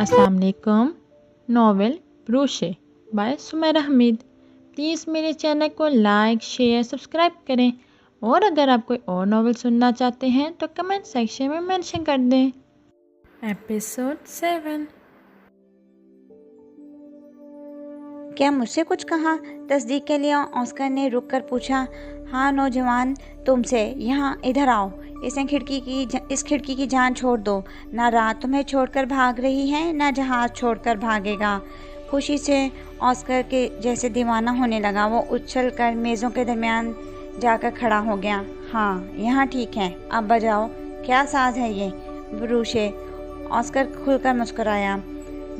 अस्सलाम वालेकुम। नॉवेल ब्रोशे बाय सुमेरा हमीद। प्लीज़ मेरे चैनल को लाइक शेयर सब्सक्राइब करें और अगर आप कोई और नॉवेल सुनना चाहते हैं तो कमेंट सेक्शन में मेंशन कर दें। एपिसोड 7। क्या मुझसे कुछ कहा? तस्दीक के लिए ऑस्कर ने रुक कर पूछा। हाँ नौजवान, तुमसे। यहाँ इधर आओ। इस खिड़की की जान छोड़ दो। ना रात तुम्हें छोड़कर भाग रही है, ना जहाज छोड़कर भागेगा। खुशी से ऑस्कर के जैसे दीवाना होने लगा। वो उछल कर मेज़ों के दरमियान जाकर खड़ा हो गया। हाँ, यहाँ ठीक है। अब बजाओ। क्या साज है ये? ब्रूशे। ऑस्कर खुलकर मुस्कुराया।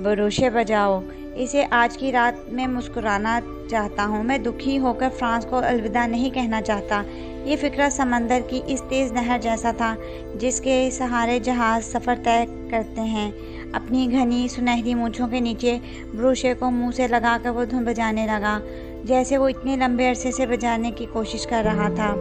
ब्रूशे बजाओ। इसे आज की रात में मुस्कुराना चाहता हूँ। मैं दुखी होकर फ्रांस को अलविदा नहीं कहना चाहता। ये फिक्रा समंदर की इस तेज़ नहर जैसा था जिसके सहारे जहाज़ सफ़र तय करते हैं। अपनी घनी सुनहरी मूँछों के नीचे ब्रूशे को मुंह से लगाकर वो धुन बजाने लगा जैसे वो इतने लंबे अरसे से बजाने की कोशिश कर रहा था।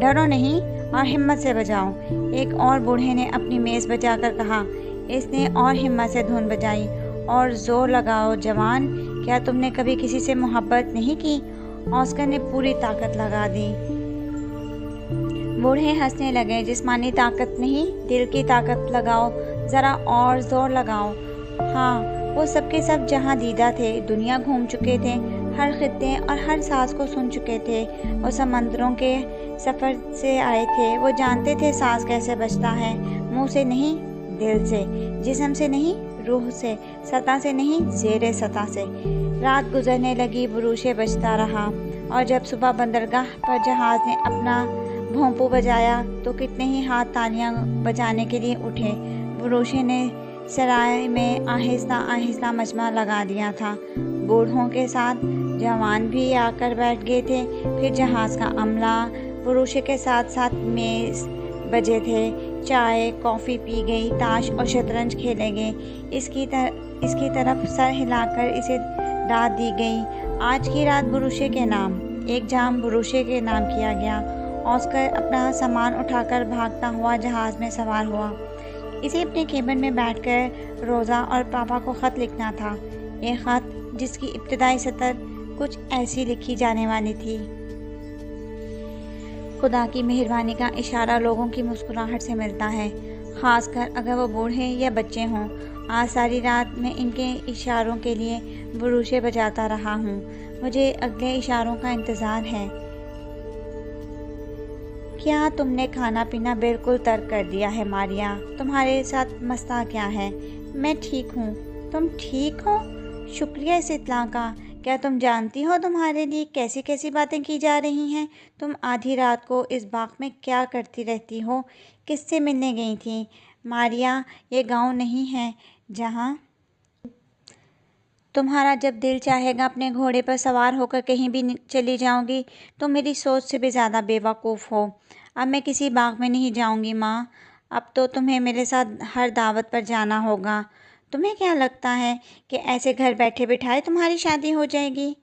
डरो नहीं और हिम्मत से बजाओ, एक और बूढ़े ने अपनी मेज़ बजाकर कहा। इसने और हिम्मत से धुन बजाई। और ज़ोर लगाओ जवान, क्या तुमने कभी किसी से मोहब्बत नहीं की? ऑस्कर ने पूरी ताकत लगा दी। बूढ़े हंसने लगे। जिस्मानी ताकत नहीं, दिल की ताकत लगाओ, ज़रा और ज़ोर लगाओ। हाँ, वो सबके सब जहाँ दीदा थे, दुनिया घूम चुके थे, हर खित्ते और हर सांस को सुन चुके थे। वो समंदरों के सफ़र से आए थे। वो जानते थे सांस कैसे बजता है। मुंह से नहीं, दिल से। जिस्म से नहीं, रूह से। सतह से नहीं, ज़ेरे सतह से। रात गुजरने लगी। ब्रूशे बजता रहा और जब सुबह बंदरगाह पर जहाज़ ने अपना भोंपू बजाया तो कितने ही हाथ तालियां बजाने के लिए उठे। ब्रूशे ने सराय में आहिस्ता आहिस्ता मजमा लगा दिया था। बूढ़ों के साथ जवान भी आकर बैठ गए थे। फिर जहाज़ का अमला ब्रूशे के साथ साथ मेज़ बजे थे। चाय कॉफ़ी पी गई, ताश और शतरंज खेले गए। इसकी तरफ सर हिलाकर इसे दाद दी गई। आज की रात ब्रूशे के नाम, एक जाम ब्रूशे के नाम किया गया। ऑस्कर अपना सामान उठाकर भागता हुआ जहाज़ में सवार हुआ। इसे अपने केबिन में बैठकर रोज़ा और पापा को ख़त लिखना था। एक ख़त जिसकी इब्तिदाई सतर कुछ ऐसी लिखी जाने वाली थी। खुदा की मेहरबानी का इशारा लोगों की मुस्कुराहट से मिलता है, ख़ासकर अगर वो बूढ़े या बच्चे हों। आज सारी रात मैं इनके इशारों के लिए ब्रूशे बजाता रहा हूँ। मुझे अगले इशारों का इंतज़ार है। क्या तुमने खाना पीना बिल्कुल तर्क कर दिया है मारिया? तुम्हारे साथ मसला क्या है? मैं ठीक हूँ। तुम ठीक हो? शुक्रिया इस इत्तला का। क्या तुम जानती हो तुम्हारे लिए कैसी कैसी बातें की जा रही हैं? तुम आधी रात को इस बाग में क्या करती रहती हो? किससे मिलने गई थी? मारिया, ये गांव नहीं है जहाँ तुम्हारा जब दिल चाहेगा अपने घोड़े पर सवार होकर कहीं भी चली जाओगी। तुम मेरी सोच से भी ज़्यादा बेवकूफ़ हो। अब मैं किसी बाग में नहीं जाऊंगी माँ। अब तो तुम्हें मेरे साथ हर दावत पर जाना होगा। तुम्हें क्या लगता है कि ऐसे घर बैठे बिठाए तुम्हारी शादी हो जाएगी?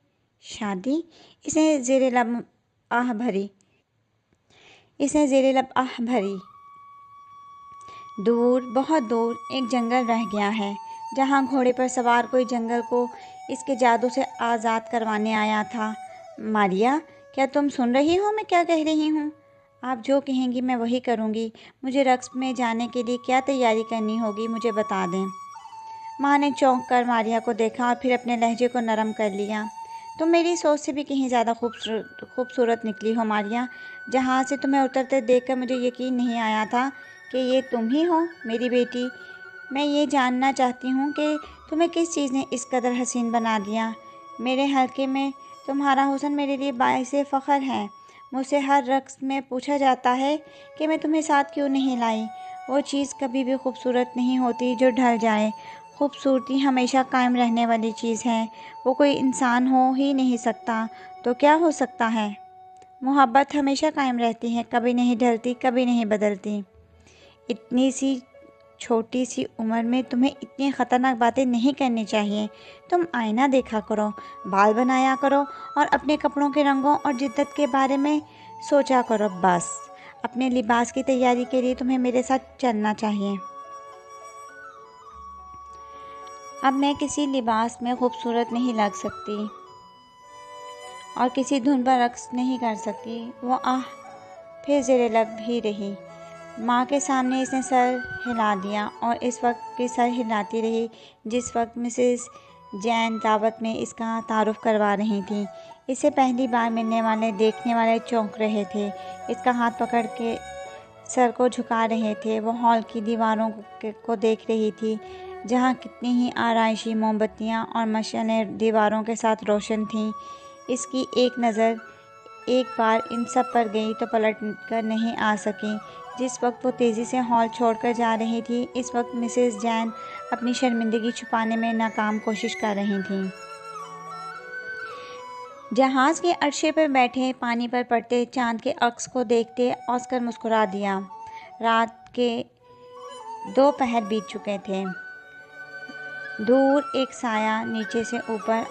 शादी? इसने ज़ेरे लब आह भरी। इसने ज़ेरे लब आह भरी। दूर, बहुत दूर एक जंगल रह गया है जहाँ घोड़े पर सवार कोई जंगल को इसके जादू से आज़ाद करवाने आया था। मारिया, क्या तुम सुन रही हो मैं क्या कह रही हूँ? आप जो कहेंगी मैं वही करूँगी। मुझे रक़्स में जाने के लिए क्या तैयारी करनी होगी मुझे बता दें। माँ ने चौंक कर मारिया को देखा और फिर अपने लहजे को नरम कर लिया। तुम मेरी सोच से भी कहीं ज़्यादा खूबसूरत निकली हो मारिया। जहाँ से तुम्हें उतरते देखकर मुझे यकीन नहीं आया था कि ये तुम ही हो मेरी बेटी। मैं ये जानना चाहती हूँ कि तुम्हें किस चीज़ ने इस कदर हसीन बना दिया। मेरे हल्के में तुम्हारा हुस्न मेरे लिए बाइसे फ़ख्र है। मुझसे हर रक़्स में पूछा जाता है कि मैं तुम्हें साथ क्यों नहीं लाई। वो चीज़ कभी भी खूबसूरत नहीं होती जो ढल जाए। खूबसूरती हमेशा कायम रहने वाली चीज़ है। वो कोई इंसान हो ही नहीं सकता तो क्या हो सकता है? मोहब्बत हमेशा कायम रहती है, कभी नहीं ढलती, कभी नहीं बदलती। इतनी सी छोटी सी उम्र में तुम्हें इतनी ख़तरनाक बातें नहीं करनी चाहिए। तुम आईना देखा करो, बाल बनाया करो और अपने कपड़ों के रंगों और जिद्दत के बारे में सोचा करो बस। अपने लिबास की तैयारी के लिए तुम्हें मेरे साथ चलना चाहिए। अब मैं किसी लिबास में खूबसूरत नहीं लग सकती और किसी धुन पर रक्स नहीं कर सकती। वो आह फिर ज़ेरे लब भी रही। माँ के सामने इसने सर हिला दिया और इस वक्त भी सर हिलाती रही जिस वक्त मिसेस जैन दावत में इसका तारुफ करवा रही थी। इसे पहली बार मिलने वाले देखने वाले चौंक रहे थे। इसका हाथ पकड़ के सर को झुका रहे थे। वो हॉल की दीवारों को देख रही थी जहाँ कितनी ही आराइशी मोमबत्तियाँ और मशालें दीवारों के साथ रोशन थीं। इसकी एक नज़र एक बार इन सब पर गई तो पलट कर नहीं आ सकी। जिस वक्त वो तेज़ी से हॉल छोड़कर जा रही थी, इस वक्त मिसेस जैन अपनी शर्मिंदगी छुपाने में नाकाम कोशिश कर रही थीं। जहाज़ के अर्शे पर बैठे पानी पर पड़ते चांद के अक्स को देखते ऑस्कर मुस्कुरा दिया। रात के 2 पहर बीत चुके थे। दूर एक साया नीचे से ऊपर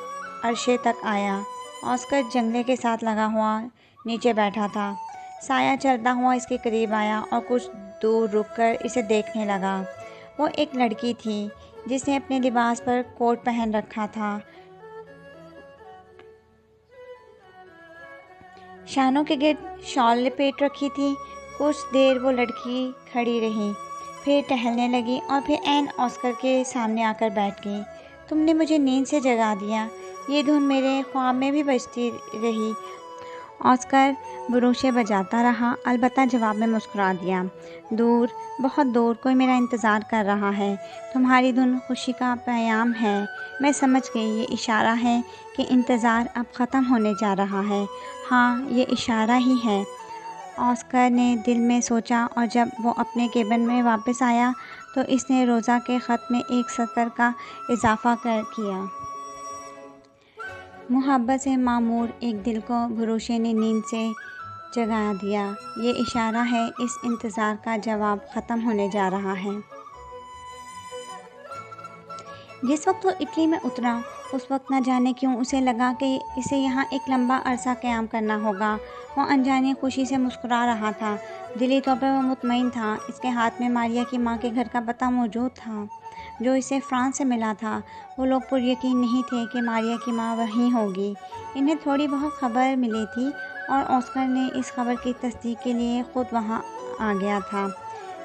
अर्शे तक आया। ऑस्कर जंगले के साथ लगा हुआ नीचे बैठा था। साया चलता हुआ इसके करीब आया और कुछ दूर रुककर इसे देखने लगा। वो एक लड़की थी जिसने अपने लिबास पर कोट पहन रखा था। शानों के गिर्द शॉल लपेट रखी थी। कुछ देर वो लड़की खड़ी रही, फिर टहलने लगी और फिर ऐन ऑस्कर के सामने आकर बैठ गई। तुमने मुझे नींद से जगा दिया। ये धुन मेरे ख्वाब में भी बजती रही। ऑस्कर बुरूशे बजाता रहा, अलबत्ता जवाब में मुस्कुरा दिया। दूर, बहुत दूर कोई मेरा इंतज़ार कर रहा है। तुम्हारी धुन खुशी का पैगाम है। मैं समझ गई, ये इशारा है कि इंतज़ार अब ख़त्म होने जा रहा है। हाँ, ये इशारा ही है, ऑस्कर ने दिल में सोचा। और जब वो अपने केबिन में वापस आया तो इसने रोज़ा के ख़त में एक सतर का इजाफ़ा किया। मोहब्बत से मामूर एक दिल को भरोसे ने नींद से जगा दिया। ये इशारा है, इस इंतज़ार का जवाब ख़त्म होने जा रहा है। जिस वक्त वो इटली में उतरा उस वक्त न जाने क्यों उसे लगा कि इसे यहाँ एक लंबा अरसा क़याम करना होगा। वो अनजानी खुशी से मुस्कुरा रहा था। दिली तौर पर वो मुतमईन था। इसके हाथ में मारिया की माँ के घर का पता मौजूद था जो इसे फ्रांस से मिला था। वो लोग पुर यकीन नहीं थे कि मारिया की माँ वहीं होगी। इन्हें थोड़ी बहुत खबर मिली थी और ऑस्कर ने इस खबर की तस्दीक के लिए ख़ुद वहाँ आ गया था।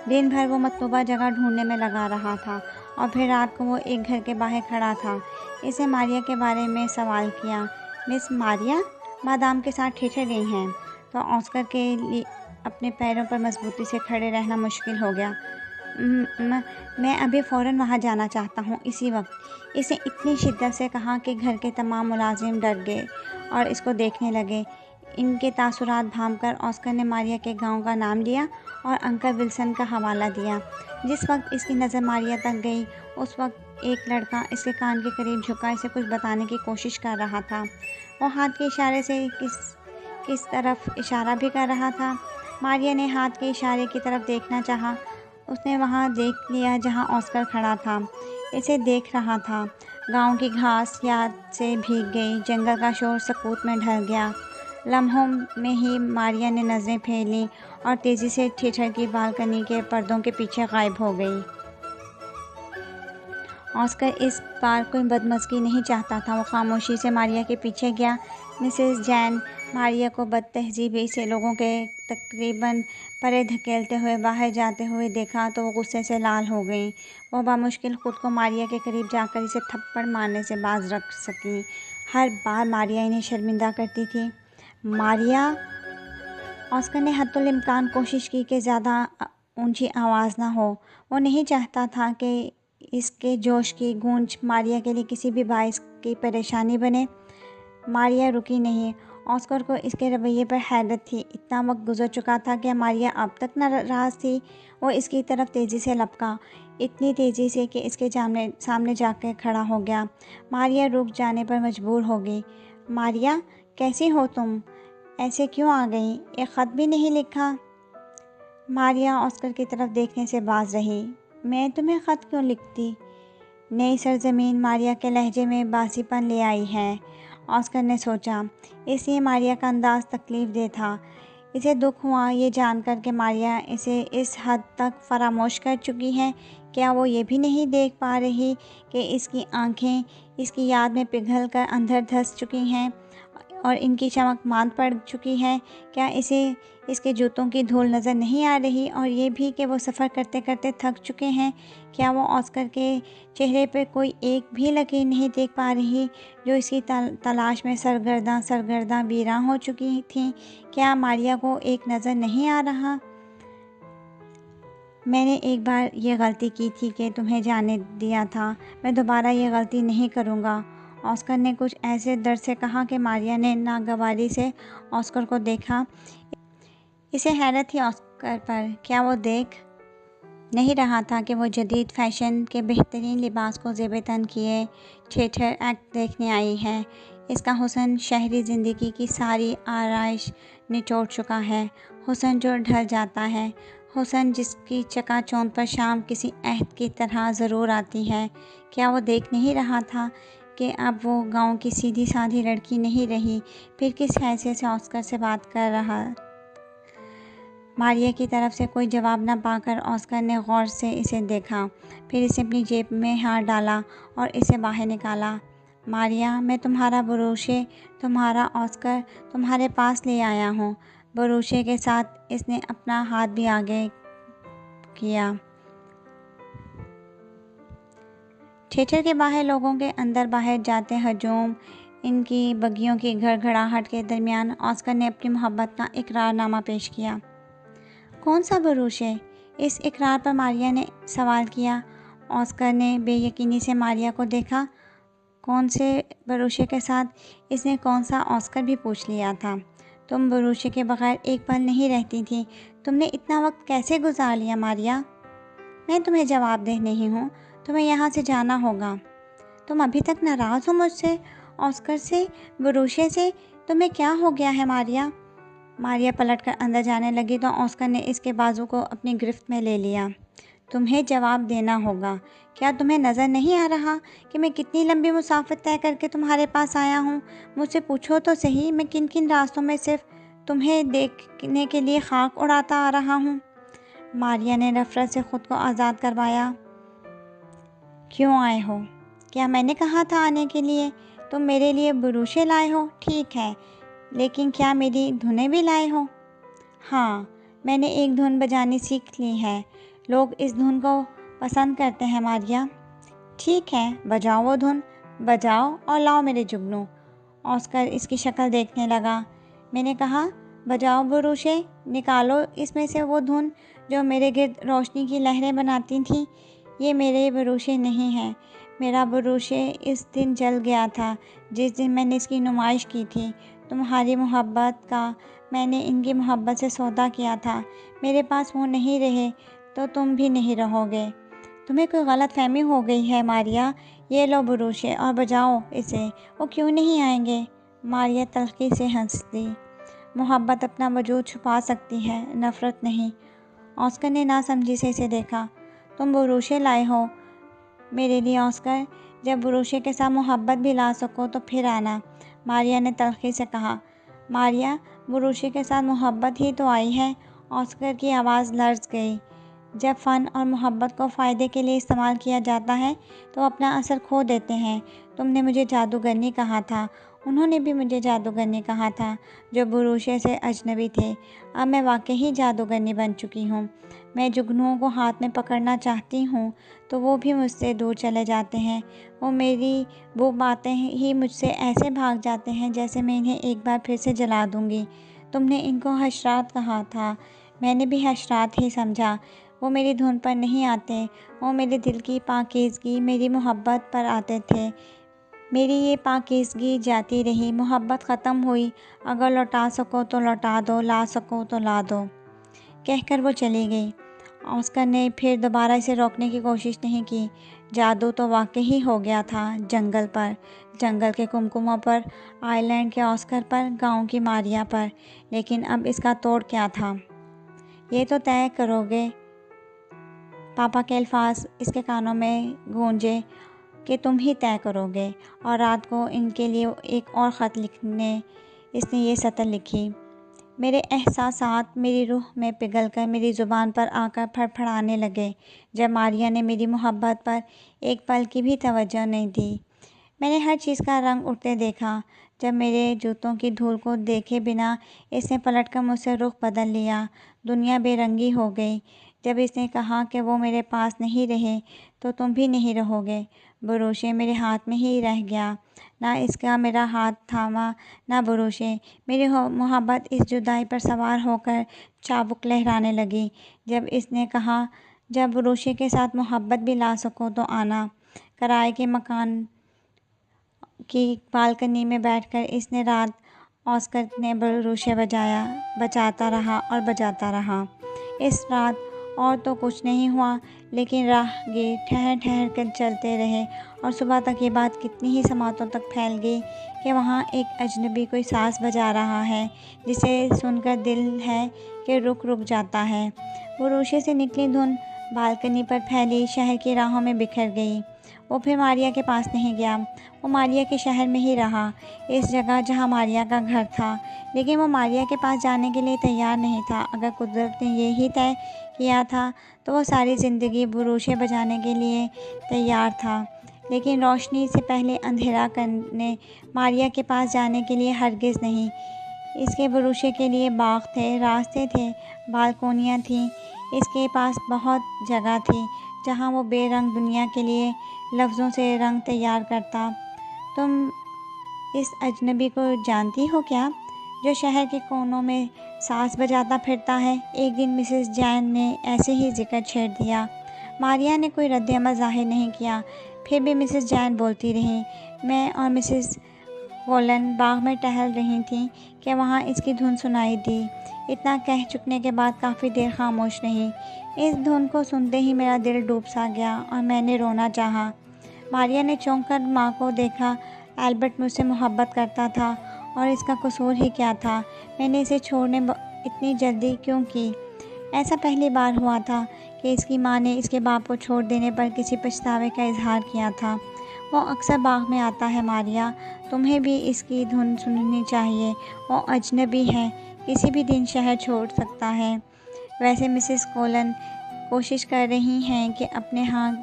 दिन भर वो मतलूबा जगह ढूंढने में लगा रहा था और फिर रात को वो एक घर के बाहर खड़ा था। इसे मारिया के बारे में सवाल किया। मिस मारिया मादाम के साथ ठिठर गई हैं। तो ऑस्कर के लिए अपने पैरों पर मजबूती से खड़े रहना मुश्किल हो गया। मैं अभी फ़ौरन वहाँ जाना चाहता हूँ, इसी वक्त। इसे इतनी शिद्दत से कहा कि घर के तमाम मुलाजिम डर गए और इसको देखने लगे। इनके तासुरात भांपकर ऑस्कर ने मारिया के गांव का नाम लिया और अंकल विल्सन का हवाला दिया। जिस वक्त इसकी नज़र मारिया तक गई उस वक्त एक लड़का इसके कान के करीब झुका इसे कुछ बताने की कोशिश कर रहा था। वो हाथ के इशारे से किस तरफ इशारा भी कर रहा था। मारिया ने हाथ के इशारे की तरफ देखना चाहा। उसने वहाँ देख लिया जहाँ ऑस्कर खड़ा था, इसे देख रहा था। गांव की घास याद से भीग गई। जंगल का शोर सकूत में ढल गया। लम्हों में ही मारिया ने नज़रें फेर लीं और तेज़ी से थिएटर की बालकनी के पर्दों के पीछे गायब हो गई। ऑस्कर इस बार कोई बदमज़गी नहीं चाहता था। वो खामोशी से मारिया के पीछे गया। मिसेस जैन मारिया को बदतहजीबी से लोगों के तकरीबन परे धकेलते हुए बाहर जाते हुए देखा तो वो गुस्से से लाल हो गई। वो बामुश्किल ख़ुद को मारिया के करीब जाकर इसे थप्पड़ मारने से बाज रख सकी। हर बार मारिया इन्हें शर्मिंदा करती थी। मारिया, ऑस्कर ने हद्दुल इम्कान कोशिश की कि ज़्यादा ऊंची आवाज़ ना हो। वो नहीं चाहता था कि इसके जोश की गूंज मारिया के लिए किसी भी बाइस की परेशानी बने। मारिया रुकी नहीं। ऑस्कर को इसके रवैये पर हैरत थी। इतना वक्त गुजर चुका था कि मारिया अब तक नाराज़ थी। वो इसकी तरफ तेज़ी से लपका, इतनी तेज़ी से कि इसके सामने जाकर खड़ा हो गया। मारिया रुक जाने पर मजबूर हो गई। मारिया, कैसी हो तुम? ऐसे क्यों आ गई? एक ख़त भी नहीं लिखा? मारिया ऑस्कर की तरफ देखने से बाज रही। मैं तुम्हें ख़त क्यों लिखती? नई सरजमीन मारिया के लहजे में बासीपन ले आई है, ऑस्कर ने सोचा। इसलिए मारिया का अंदाज़ तकलीफ़ दे था। इसे दुख हुआ ये जानकर कि मारिया इसे इस हद तक फरामोश कर चुकी है। क्या वो ये भी नहीं देख पा रही कि इसकी आंखें इसकी याद में पिघल कर अंदर धंस चुकी हैं और इनकी चमक मांद पड़ चुकी है? क्या इसे इसके जूतों की धूल नज़र नहीं आ रही और ये भी कि वो सफ़र करते करते थक चुके हैं? क्या वो ऑस्कर के चेहरे पर कोई एक भी लकीर नहीं देख पा रही जो इसकी तलाश में सरगर्दा वीरान हो चुकी थी? क्या मारिया को एक नज़र नहीं आ रहा? मैंने एक बार ये गलती की थी कि तुम्हें जाने दिया था। मैं दोबारा ये गलती नहीं करूँगा। ऑस्कर ने कुछ ऐसे दर्द से कहा कि मारिया ने नागवारी से ऑस्कर को देखा। इसे हैरत थी ऑस्कर पर। क्या वो देख नहीं रहा था कि वो जदीद फैशन के बेहतरीन लिबास को ज़ेब-ए-तन किए थिएटर एक्ट देखने आई है? इसका हुस्न शहरी ज़िंदगी की सारी आराइश निचोड़ चुका है। हुस्न जो ढल जाता है, हुस्न जिसकी चकाचौंध पर शाम किसी अहद की तरह ज़रूर आती है। क्या वो देख नहीं रहा था कि अब वो गांव की सीधी साधी लड़की नहीं रही? फिर किस हैसियत से ऑस्कर से बात कर रहा? मारिया की तरफ से कोई जवाब न पाकर ऑस्कर ने गौर से इसे देखा। फिर इसे अपनी जेब में हाथ डाला और इसे बाहर निकाला। मारिया, मैं तुम्हारा बुरूशे, तुम्हारा ऑस्कर तुम्हारे पास ले आया हूँ। बुरूशे के साथ इसने अपना हाथ भी आगे किया। थिएटर के बाहर लोगों के अंदर बाहर जाते हजूम, इनकी बग्गियों की घड़घड़ाहट के दरमियान ऑस्कर ने अपनी मोहब्बत का इकरारनामा पेश किया। कौन सा बुरूशे? इस इकरार पर मारिया ने सवाल किया। ऑस्कर ने बेयकीनी से मारिया को देखा। कौन से बुरूशे के साथ? इसने कौन सा ऑस्कर भी पूछ लिया था। तुम बुरूशे के बगैर एक पल नहीं रहती थी। तुमने इतना वक्त कैसे गुजार लिया मारिया? मैं तुम्हें जवाबदेह नहीं हूँ। तुम्हें यहाँ से जाना होगा। तुम अभी तक नाराज़ हो मुझसे, ऑस्कर से, बुरूशे से? तुम्हें क्या हो गया है मारिया? मारिया पलटकर अंदर जाने लगी तो ऑस्कर ने इसके बाजू को अपनी गिरफ्त में ले लिया। तुम्हें जवाब देना होगा। क्या तुम्हें नज़र नहीं आ रहा कि मैं कितनी लंबी मुसाफत तय करके तुम्हारे पास आया हूँ? मुझसे पूछो तो सही, मैं किन किन रास्तों में सिर्फ तुम्हें देखने के लिए खाक उड़ाता आ रहा हूँ। मारिया ने नफरत से खुद को आज़ाद करवाया। क्यों आए हो? क्या मैंने कहा था आने के लिए? तुम मेरे लिए बुरूशे लाए हो, ठीक है, लेकिन क्या मेरी धुनें भी लाए हो? हाँ, मैंने एक धुन बजानी सीख ली है। लोग इस धुन को पसंद करते हैं मारिया। ठीक है, बजाओ वो धुन, बजाओ और लाओ मेरे जुगनू। ऑस्कर इसकी शक्ल देखने लगा। मैंने कहा, बजाओ बुरूशे, निकालो इसमें से वो धुन जो मेरे गिर्द रोशनी की लहरें बनाती थी। ये मेरे बुरूशे नहीं हैं। मेरा बुरूशे इस दिन जल गया था जिस दिन मैंने इसकी नुमाइश की थी। तुम्हारी मोहब्बत का मैंने इनकी मोहब्बत से सौदा किया था। मेरे पास वो नहीं रहे तो तुम भी नहीं रहोगे। तुम्हें कोई गलत फहमी हो गई है मारिया। ये लो बुरूशे और बजाओ इसे। वो क्यों नहीं आएंगे? मारिया तल्खी से हंस दी। मोहब्बत अपना वजूद छुपा सकती है, नफ़रत नहीं। ऑस्कर ने नासमझी से इसे देखा। तुम बुरूशे लाए हो मेरे लिए ऑस्कर? जब बुरूशे के साथ मोहब्बत भी ला सको तो फिर आना, मारिया ने तल्खी से कहा। मारिया, बुरूशे के साथ मोहब्बत ही तो आई है। ऑस्कर की आवाज़ लर्ज़ गई। जब फ़न और मोहब्बत को फ़ायदे के लिए इस्तेमाल किया जाता है तो अपना असर खो देते हैं। तुमने मुझे जादूगरनी कहा था, उन्होंने भी मुझे जादूगरनी कहा था, जो बुरूशे से अजनबी थे। अब मैं वाकई जादूगरनी बन चुकी हूँ। मैं जुगनुओं को हाथ में पकड़ना चाहती हूँ तो वो भी मुझसे दूर चले जाते हैं। वो बातें ही मुझसे ऐसे भाग जाते हैं जैसे मैं इन्हें एक बार फिर से जला दूँगी। तुमने इनको हशरात कहा था, मैंने भी हशरात ही समझा। वो मेरी धुन पर नहीं आते, वो मेरे दिल की पाकीज़गी, मेरी मोहब्बत पर आते थे। मेरी ये पाकीज़गी जाती रही, मोहब्बत ख़त्म हुई। अगर लौटा सको तो लौटा दो, ला सको तो ला दो, कहकर वो चली गई। ऑस्कर ने फिर दोबारा इसे रोकने की कोशिश नहीं की। जादू तो वाकई हो गया था जंगल पर, जंगल के कुमकुमों पर, आइलैंड के ऑस्कर पर, गांव की मारिया पर। लेकिन अब इसका तोड़ क्या था? ये तो तय करोगे। पापा के अल्फाज इसके कानों में गूंजे कि तुम ही तय करोगे। और रात को इनके लिए एक और ख़त लिखने इसने ये सतर लिखी। मेरे एहसासात मेरी रूह में पिघलकर मेरी ज़ुबान पर आकर फड़फड़ाने लगे जब मारिया ने मेरी मोहब्बत पर एक पल की भी तवज्जो नहीं दी। मैंने हर चीज़ का रंग उठते देखा। जब मेरे जूतों की धूल को देखे बिना इसने पलटकर मुझसे रुख बदल लिया, दुनिया बेरंगी हो गई। जब इसने कहा कि वो मेरे पास नहीं रहे तो तुम भी नहीं रहोगे, भरोसे मेरे हाथ में ही रह गया। ना इसका मेरा हाथ थामा, ना भरोसे। मेरी मोहब्बत इस जुदाई पर सवार होकर चाबुक लहराने लगी। जब इसने कहा, जब भरोसे के साथ मोहब्बत भी ला सको तो आना। किराए के मकान की बालकनी में बैठकर इसने रात ऑस्कर ने भरोसे बजाता रहा और बजाता रहा। इस रात और तो कुछ नहीं हुआ, लेकिन राहगीर ठहर ठहर कर चलते रहे और सुबह तक ये बात कितनी ही समातों तक फैल गई कि वहाँ एक अजनबी कोई साज़ बजा रहा है, जिसे सुनकर दिल है कि रुक रुक जाता है। भरोसे से निकली धुन बालकनी पर फैली शहर की राहों में बिखर गई। वो फिर मारिया के पास नहीं गया। वो मारिया के शहर में ही रहा, इस जगह जहाँ मारिया का घर था। लेकिन वो मारिया के पास जाने के लिए तैयार नहीं था। अगर कुदरत ने यही तय किया था तो वो सारी ज़िंदगी भरोसे बजाने के लिए तैयार था। लेकिन रोशनी से पहले अंधेरा करने मारिया के पास जाने के लिए हरगिज़ नहीं। इसके भरोसे के लिए बाग थे, रास्ते थे, बालकोनियाँ थीं। इसके पास बहुत जगह थी जहाँ वो बेरंग दुनिया के लिए लफ्ज़ों से रंग तैयार करता। तुम इस अजनबी को जानती हो क्या, जो शहर के कोनों में साज़ बजाता फिरता है? एक दिन मिसेस जैन ने ऐसे ही जिक्र छेड़ दिया। मारिया ने कोई रद्द-ए-अमल ज़ाहिर नहीं किया। फिर भी मिसेस जैन बोलती रहीं। मैं और मिसेस कोलन बाग में टहल रही थीं कि वहाँ इसकी धुन सुनाई दी। इतना कह चुकने के बाद काफ़ी देर खामोश रही। इस धुन को सुनते ही मेरा दिल डूब सा गया और मैंने रोना चाहा। मारिया ने चौंक कर माँ को देखा। एल्बर्ट मुझसे मोहब्बत करता था और इसका कसूर ही क्या था? मैंने इसे छोड़ने इतनी जल्दी क्यों की? ऐसा पहली बार हुआ था कि इसकी माँ ने इसके बाप को छोड़ देने पर किसी पछतावे का इजहार किया था। वो अक्सर बाग में आता है मारिया, तुम्हें भी इसकी धुन सुननी चाहिए। वो अजनबी है, किसी भी दिन शहर छोड़ सकता है। वैसे मिसेस कोलन कोशिश कर रही हैं कि अपने यहाँ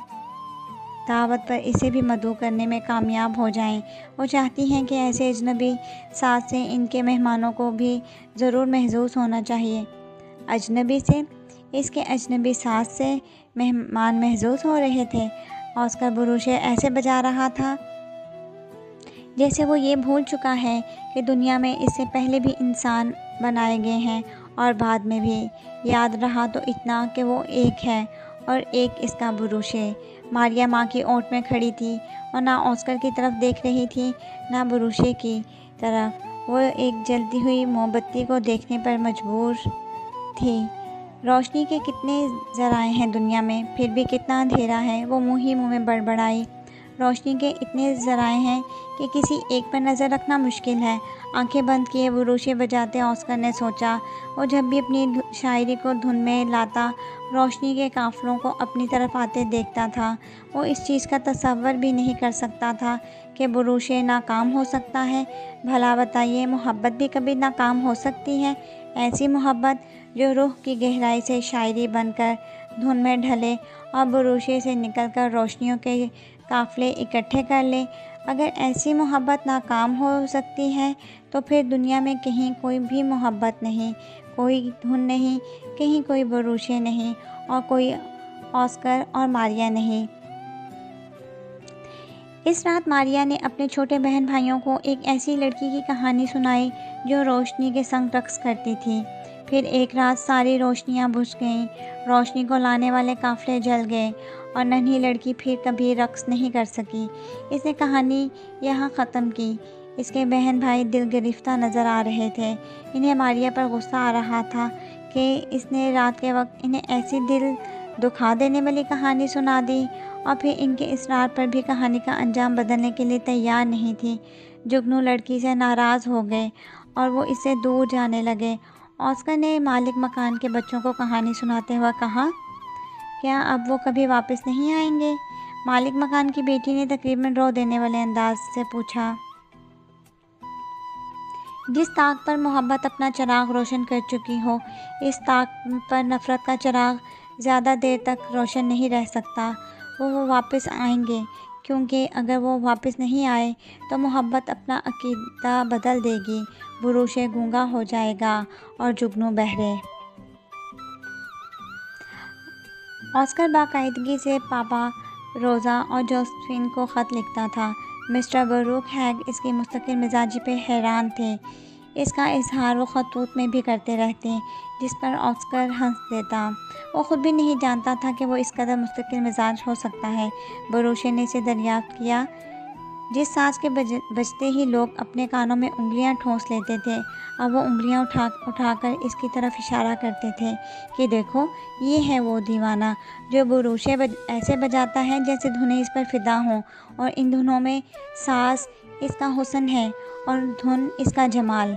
दावत पर इसे भी मदऊ करने में कामयाब हो जाएं। वो चाहती हैं कि ऐसे अजनबी साथ से इनके मेहमानों को भी ज़रूर महसूस होना चाहिए। अजनबी से? इसके अजनबी साथ से मेहमान महसूस हो रहे थे। ऑस्कर भरोसे ऐसे बजा रहा था जैसे वो ये भूल चुका है कि दुनिया में इससे पहले भी इंसान बनाए गए हैं और बाद में भी। याद रहा तो इतना कि वो एक है और एक इसका भरोसे। मारिया माँ की ओट में खड़ी थी और ना ऑस्कर की तरफ देख रही थी, ना भरोसे की तरफ। वो एक जलती हुई मोमबत्ती को देखने पर मजबूर थी। रोशनी के कितने ज़राए हैं दुनिया में, फिर भी कितना अंधेरा है। वो मुँह ही मुँह में बड़बड़ाई। रोशनी के इतने ज़राए हैं कि किसी एक पर नज़र रखना मुश्किल है। आंखें बंद किए भरोसे बजाते ऑस्कर ने सोचा। वो जब भी अपनी शायरी को धुन में लाता, रोशनी के काफ़लों को अपनी तरफ आते देखता था। वो इस चीज़ का तसव्वुर भी नहीं कर सकता था कि भरोसे नाकाम हो सकता है। भला बताइए, मोहब्बत भी कभी नाकाम हो सकती है? ऐसी मोहब्बत जो रूह की गहराई से शायरी बनकर धुन में ढले और भरोसे से निकलकर रोशनियों के काफ़िले इकट्ठे कर ले। अगर ऐसी मोहब्बत नाकाम हो सकती है तो फिर दुनिया में कहीं कोई भी मोहब्बत नहीं, कोई धुन नहीं, कहीं कोई भरोसे नहीं और कोई ऑस्कर और मारिया नहीं। इस रात मारिया ने अपने छोटे बहन भाइयों को एक ऐसी लड़की की कहानी सुनाई जो रोशनी के संग रक्स करती थी। फिर एक रात सारी रोशनियां बुझ गईं, रोशनी को लाने वाले काफ़िले जल गए और नन्ही लड़की फिर कभी रक्स नहीं कर सकी। इसने कहानी यहाँ ख़त्म की। इसके बहन भाई दिल गिरफ्ता नज़र आ रहे थे। इन्हें मारिया पर गुस्सा आ रहा था कि इसने रात के वक्त इन्हें ऐसी दिल दुखा देने वाली कहानी सुना दी और फिर इनके इसरार पर भी कहानी का अंजाम बदलने के लिए तैयार नहीं थी। जुगनू लड़की से नाराज़ हो गए और वो इससे दूर जाने लगे। ऑस्कर ने मालिक मकान के बच्चों को कहानी सुनाते हुए कहा, क्या अब वो कभी वापस नहीं आएंगे? मालिक मकान की बेटी ने तकरीबन रो देने वाले अंदाज से पूछा। जिस ताक पर मोहब्बत अपना चिराग रोशन कर चुकी हो, इस ताक पर नफ़रत का चिराग ज़्यादा देर तक रोशन नहीं रह सकता। वो वापस आएंगे, क्योंकि अगर वो वापस नहीं आए तो मोहब्बत अपना अकीदा बदल देगी। बुरूशे गूंगा हो जाएगा और जुगनू बहरे। ऑस्कर बाकायदगी से पापा, रोज़ा और जोसेफिन को ख़त लिखता था। मिस्टर बरूक हैग इसकी मुस्तकिल मिजाजी पे हैरान थे। इसका इजहार वो खतूत में भी करते रहते, जिस पर ऑस्कर हंस देता। वो खुद भी नहीं जानता था कि वो इस कदर मुस्तकिल मिजाज हो सकता है। बरूशे ने इसे दरियाफ्त किया। जिस सांस के बजते ही लोग अपने कानों में उंगलियां ठोंस लेते थे, अब वो उंगलियां उठाकर इसकी तरफ इशारा करते थे कि देखो, ये है वो दीवाना जो बुरूशे ऐसे बजाता है जैसे धुनें इस पर फिदा हों, और इन धुनों में सांस इसका हुस्न है और धुन इसका जमाल।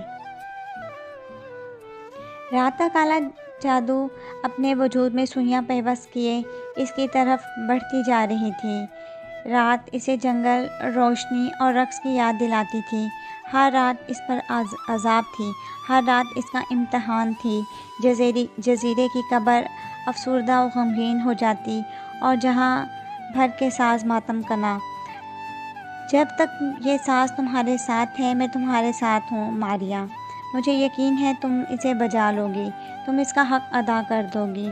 रात का काला जादू अपने वजूद में सुइयां पैवस्त किए इसकी तरफ बढ़ती जा रही थी। रात इसे जंगल, रोशनी और रक्स की याद दिलाती थी। हर रात इस पर अज़ाब थी, हर रात इसका इम्तहान थी। जजीरे की कब्र अफसुर्दा और गमगीन हो जाती, और जहाँ भर के साज मातम कना। जब तक ये साज तुम्हारे साथ है, मैं तुम्हारे साथ हूँ मारिया। मुझे यकीन है तुम इसे बजा लोगी, तुम इसका हक अदा कर दोगी।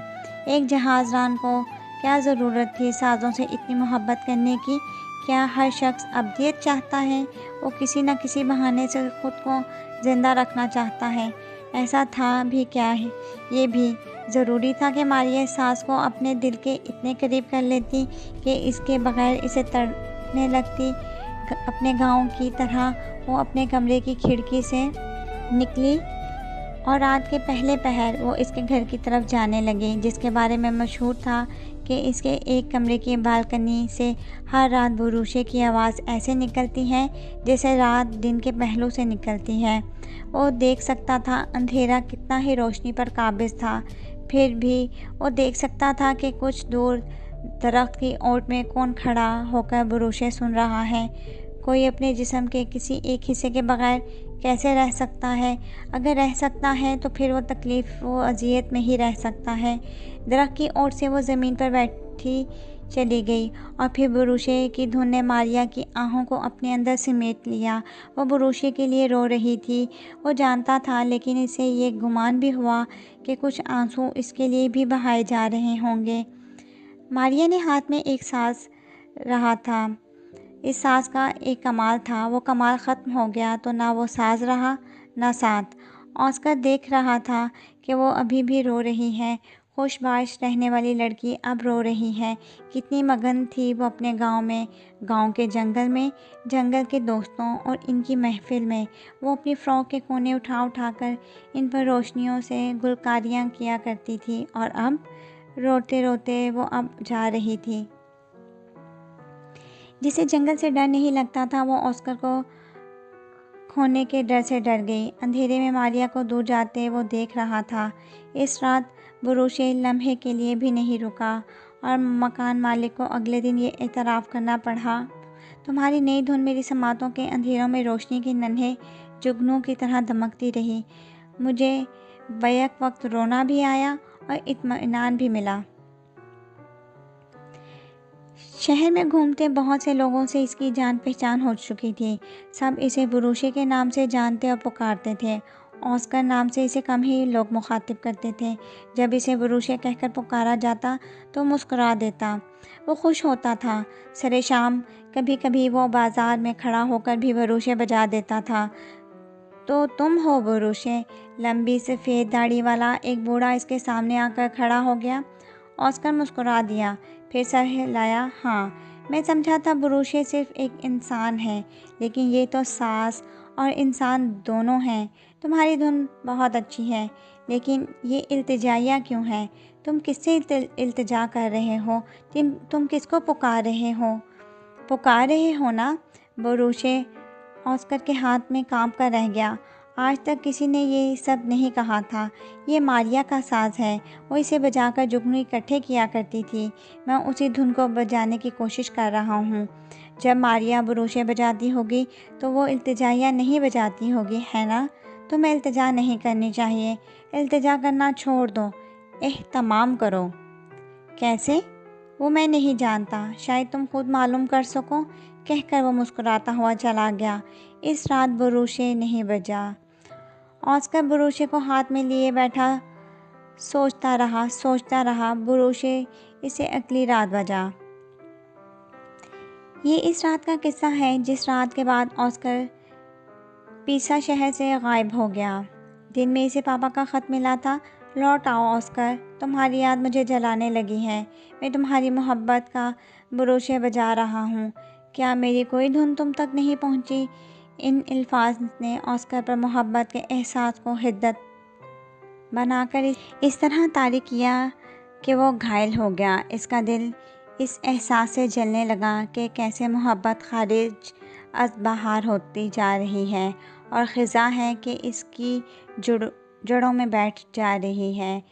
एक जहाज़रान को क्या ज़रूरत थी साज़ों से इतनी मोहब्बत करने की? क्या हर शख्स अब्दियत चाहता है? वो किसी न किसी बहाने से ख़ुद को ज़िंदा रखना चाहता है। ऐसा था भी क्या है, ये भी ज़रूरी था कि मारिया इस साज़ को अपने दिल के इतने करीब कर लेती कि इसके बग़ैर इसे तड़पने लगती। अपने गाँव की तरह वो अपने कमरे की खिड़की से निकली और रात के पहले पहर वो इसके घर की तरफ जाने लगी, जिसके बारे में मशहूर था कि इसके एक कमरे की बालकनी से हर रात बुरूशे की आवाज़ ऐसे निकलती है जैसे रात दिन के पहलू से निकलती है। वो देख सकता था अंधेरा कितना ही रोशनी पर काबिज था, फिर भी वो देख सकता था कि कुछ दूर दरख्त की ओट में कौन खड़ा होकर बुरूशे सुन रहा है। कोई अपने जिस्म के किसी एक हिस्से के बगैर कैसे रह सकता है? अगर रह सकता है तो फिर वो तकलीफ़, वो अज़ियत में ही रह सकता है। दरख्त की ओट से वो ज़मीन पर बैठी चली गई, और फिर बुरूशे की धुन ने मारिया की आहों को अपने अंदर समेट लिया। वो बुरूशे के लिए रो रही थी, वो जानता था, लेकिन इसे ये गुमान भी हुआ कि कुछ आंसू इसके लिए भी बहाए जा रहे होंगे। मारिया ने हाथ में एक साज़ रहा था। इस साज़ का एक कमाल था, वो कमाल ख़त्म हो गया तो ना वो साज़ रहा ना साथ। ऑस्कर देख रहा था कि वो अभी भी रो रही है। खुशबाश रहने वाली लड़की अब रो रही है। कितनी मगन थी वो अपने गांव में, गांव के जंगल में, जंगल के दोस्तों और इनकी महफिल में। वो अपनी फ़्रॉक के कोने उठा कर इन पर रोशनियों से गुलकारियाँ किया करती थी, और अब रोते रोते वो अब जा रही थी। जिसे जंगल से डर नहीं लगता था, वो ऑस्कर को खोने के डर से डर गई। अंधेरे में मारिया को दूर जाते वो देख रहा था। इस रात बुरूशे लम्हे के लिए भी नहीं रुका, और मकान मालिक को अगले दिन ये एतराफ़ करना पड़ा, तुम्हारी नई धुन मेरी समातों के अंधेरों में रोशनी के नन्हे जुगनू की तरह दमकती रही। मुझे बैक वक्त रोना भी आया और इत्मीनान भी मिला। शहर में घूमते बहुत से लोगों से इसकी जान पहचान हो चुकी थी। सब इसे बुरूशे के नाम से जानते और पुकारते थे। ऑस्कर नाम से इसे कम ही लोग मुखातिब करते थे। जब इसे बुरूशे कहकर पुकारा जाता तो मुस्कुरा देता। वो खुश होता था। सरे शाम कभी कभी वो बाज़ार में खड़ा होकर भी बुरूशे बजा देता था। तो तुम हो बुरूशे? लंबी सफ़ेद दाढ़ी वाला एक बूढ़ा इसके सामने आकर खड़ा हो गया। ऑस्कर मुस्कुरा दिया, फिर सर हिलाया। हाँ, मैं समझा था बुरूशे सिर्फ एक इंसान है, लेकिन ये तो सास और इंसान दोनों हैं। तुम्हारी धुन बहुत अच्छी है, लेकिन ये इल्तिजाया क्यों है? तुम किससे इल्तिजा कर रहे हो? तुम किसको पुकार रहे हो? पुकार रहे हो ना? बुरूशे ऑस्कर के हाथ में कांप कर रह गया। आज तक किसी ने ये सब नहीं कहा था। ये मारिया का साज़ है, वो इसे बजाकर जुगनू इकट्ठे किया करती थी। मैं उसी धुन को बजाने की कोशिश कर रहा हूँ। जब मारिया बुरूशे बजाती होगी तो वो इल्तिजाया नहीं बजाती होगी, है ना? तुम्हें इल्तिजा नहीं करनी चाहिए। इल्तिजा करना छोड़ दो, एहतमाम करो। कैसे? वो मैं नहीं जानता, शायद तुम खुद मालूम कर सको, कहकर वो मुस्कुराता हुआ चला गया। इस रात बुरूशे नहीं बजा। ऑस्कर बुरूशे को हाथ में लिए बैठा सोचता रहा। बुरूशे इसे अगली रात बजा। ये इस रात का किस्सा है जिस रात के बाद ऑस्कर पीसा शहर से गायब हो गया। दिन में इसे पापा का ख़त मिला था, लौट आओ ऑस्कर, तुम्हारी याद मुझे जलाने लगी है। मैं तुम्हारी मोहब्बत का बुरूशे बजा रहा हूँ। क्या मेरी कोई धुन तुम तक नहीं पहुँची? इन अल्फाज ने ऑस्कर पर मोहब्बत के एहसास को हिद्दत बनाकर इस तरह तारीक किया कि वो घायल हो गया। इसका दिल इस एहसास से जलने लगा कि कैसे मोहब्बत खारिज अज़ बहार होती जा रही है और ख़िज़ा है कि इसकी जड़ों में बैठ जा रही है।